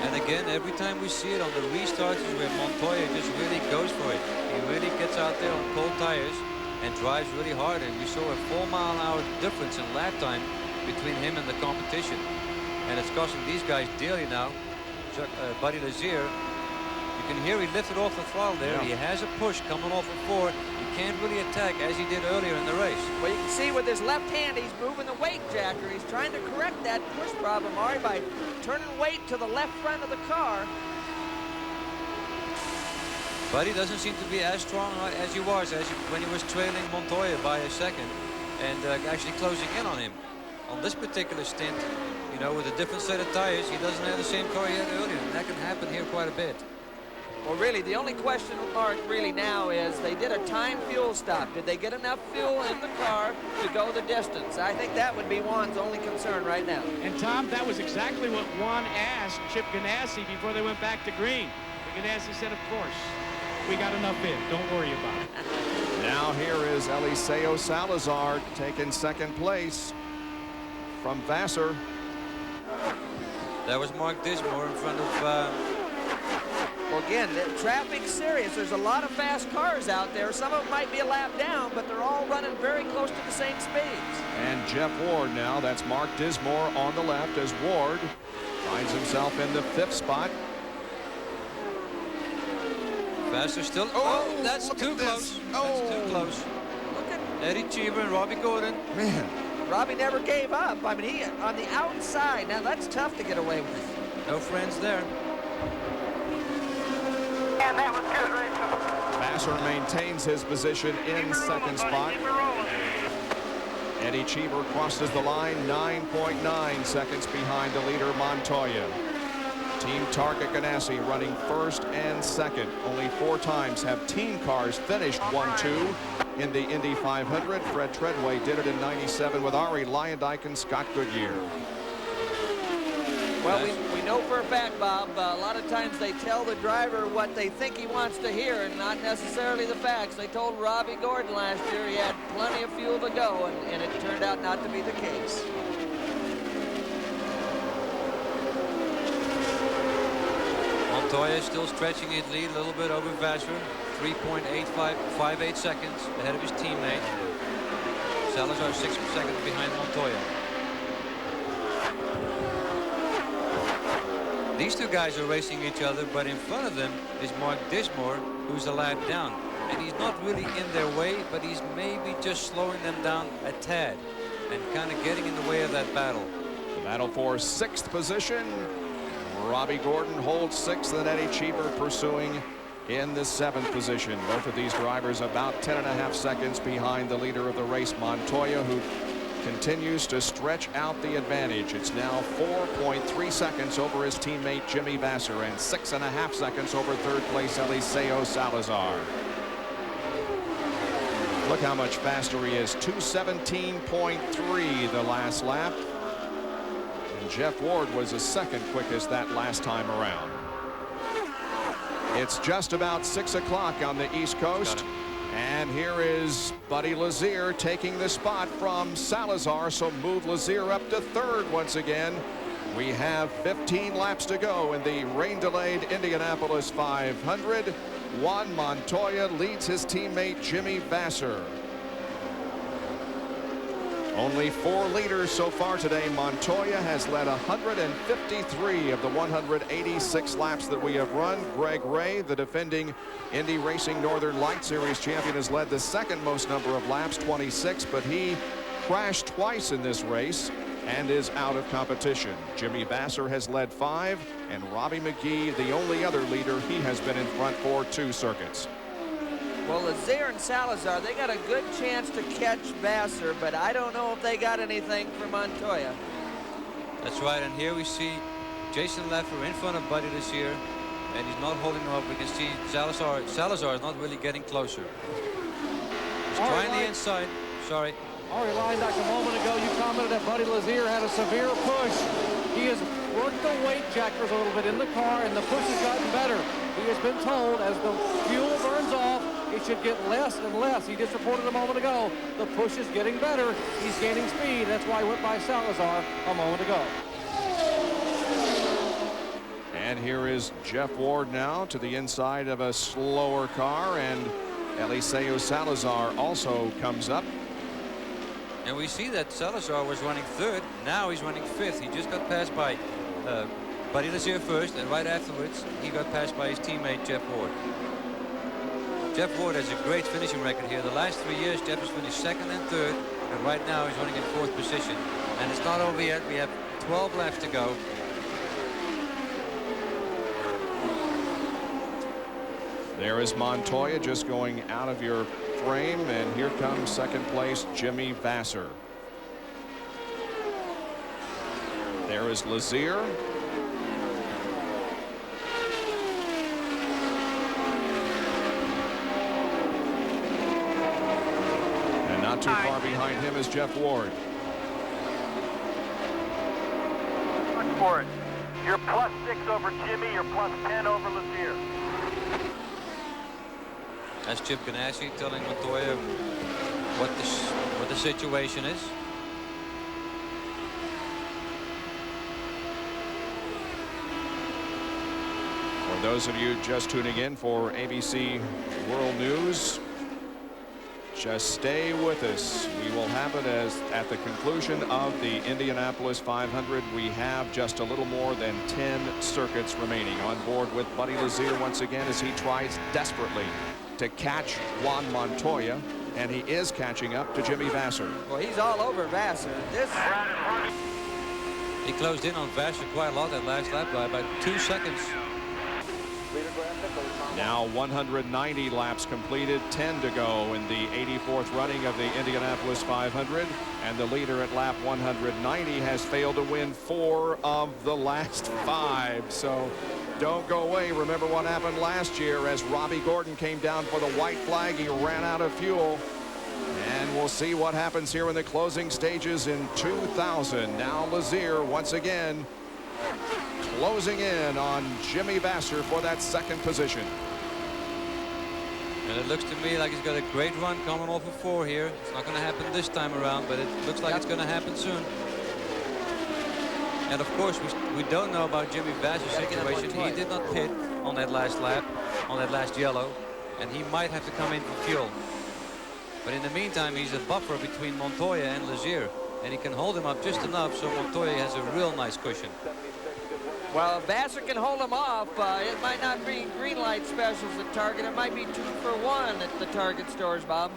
And again, every time we see it on the restarts is where Montoya just really goes for it. He really gets out there on cold tires and drives really hard. And we saw a 4-mile-an-hour difference in lap time between him and the competition. And it's costing these guys dearly now. Buddy Lazier, you can hear he lifted off the throttle there. Yeah. He has a push coming off of 4. He can't really attack as he did earlier in the race. Well, you can see with his left hand, he's moving the weight jacker. He's trying to correct that push problem, Ari, by turning weight to the left front of the car. Buddy doesn't seem to be as strong as he was when he was trailing Montoya by a second and actually closing in on him. On this particular stint, you know, with a different set of tires, he doesn't have the same car he had earlier, and that can happen here quite a bit. Well, really, the only question mark really now is they did a timed fuel stop. Did they get enough fuel in the car to go the distance? I think that would be Juan's only concern right now. And Tom, that was exactly what Juan asked Chip Ganassi before they went back to green. But Ganassi said, of course, we got enough in. Don't worry about it. Now here is Eliseo Salazar taking second place from Vassar. That was Mark Dismore in front of... Well, again, the traffic's serious. There's a lot of fast cars out there. Some of them might be a lap down, but they're all running very close to the same speeds. And Jeff Ward now. That's Mark Dismore on the left as Ward finds himself in the 5th spot. Vassar still... Oh, that's too close. That's too close. Look at Eddie Cheever and Robbie Gordon. Man. Robbie never gave up. I mean, he on the outside. Now, that's tough to get away with. No friends there. And that was good racing. Vassar maintains his position in second spot. Eddie Cheever crosses the line 9.9 seconds behind the leader Montoya. Team Target Ganassi running first and second. Only 4 times have team cars finished 1-2 in the Indy 500. Fred Treadway did it in '97 with Ari Luyendyk and Scott Goodyear. Well, we know for a fact, Bob, a lot of times they tell the driver what they think he wants to hear and not necessarily the facts. They told Robbie Gordon last year he had plenty of fuel to go, and it turned out not to be the case. Montoya still stretching his lead a little bit over Vassar. 3.58 seconds ahead of his teammate. Salazar 6 seconds behind Montoya. These two guys are racing each other, but in front of them is Mark Dismore, who's a lap down. And he's not really in their way, but he's maybe just slowing them down a tad and kind of getting in the way of that battle. The battle for 6th position. Robbie Gordon holds 6th, and Eddie Cheever pursuing in the 7th position. Both of these drivers about 10.5 seconds behind the leader of the race, Montoya, who continues to stretch out the advantage. It's now 4.3 seconds over his teammate Jimmy Vassar and 6.5 seconds over 3rd place Eliseo Salazar. Look how much faster he is. 2:17.3 the last lap. And Jeff Ward was the 2nd quickest that last time around. It's just about 6 o'clock on the East Coast. And here is Buddy Lazier taking the spot from Salazar. So move Lazier up to 3rd once again. We have 15 laps to go in the rain-delayed Indianapolis 500. Juan Montoya leads his teammate Jimmy Vassar. Only 4 leaders so far today. Montoya has led 153 of the 186 laps that we have run. Greg Ray, the defending Indy Racing Northern Light Series champion, has led the 2nd most number of laps, 26, but he crashed twice in this race and is out of competition. Jimmy Vassar has led 5, and Robbie McGee, the only other leader, he has been in front for 2 circuits. Well, Lazier and Salazar, they got a good chance to catch Vassar, but I don't know if they got anything for Montoya. That's right, and here we see Jason Leffer in front of Buddy Lazier, and he's not holding him up. We can see Salazar is not really getting closer. He's trying the inside. Sorry. Ari Luyendyk, a moment ago, you commented that Buddy Lazier had a severe push. He has worked the weight jackers a little bit in the car, and the push has gotten better. He has been told as the fuel burns off, it should get less and less. He just reported a moment ago, the push is getting better. He's gaining speed. That's why he went by Salazar a moment ago. And And here is Jeff Ward now to the inside of a slower car, and Eliseo Salazar also comes up. And we see that Salazar was running third. Now he's running fifth. He just got passed by Buddy Lazier first, and right afterwards he got passed by his teammate Jeff Ward. Jeff Ward has a great finishing record here. The last 3 years Jeff has finished second and third, and right now he's running in fourth position. And it's not over yet. We have 12 laps to go. There is Montoya just going out of your frame, and here comes second place Jimmy Vasser. There is Lazier. And not too far behind him is Jeff Ward. Look for it. You're +6 over Jimmy. You're +10 over Lazier. That's Chip Ganassi telling Montoya what the situation is. For those of you just tuning in for ABC World News, just stay with us. We will have it at the conclusion of the Indianapolis 500. We have just a little more than 10 circuits remaining. On board with Buddy Lazier once again as he tries desperately to catch Juan Montoya, and he is catching up to Jimmy Vasser. Well, he's all over Vasser. He closed in on Vasser quite a lot that last lap by about 2 seconds. Now 190 laps completed, 10 to go in the 84th running of the Indianapolis 500, and the leader at lap 190 has failed to win 4 of the last 5. So don't go away. Remember what happened last year as Robbie Gordon came down for the white flag. He ran out of fuel. And we'll see what happens here in the closing stages in 2000. Now Lazier once again closing in on Jimmy Vasser for that second position. And it looks to me like he's got a great run coming off of 4 here. It's not going to happen this time around, but it looks like it's going to happen soon. And of course, we don't know about Jimmy Vasser's situation. He did not pit on that last lap, on that last yellow, and he might have to come in for fuel. But in the meantime, he's a buffer between Montoya and Lazier, and he can hold him up just enough so Montoya has a real nice cushion. Well, if Vasser can hold him off, it might not be green light specials at Target. It might be 2 for 1 at the Target stores, Bob.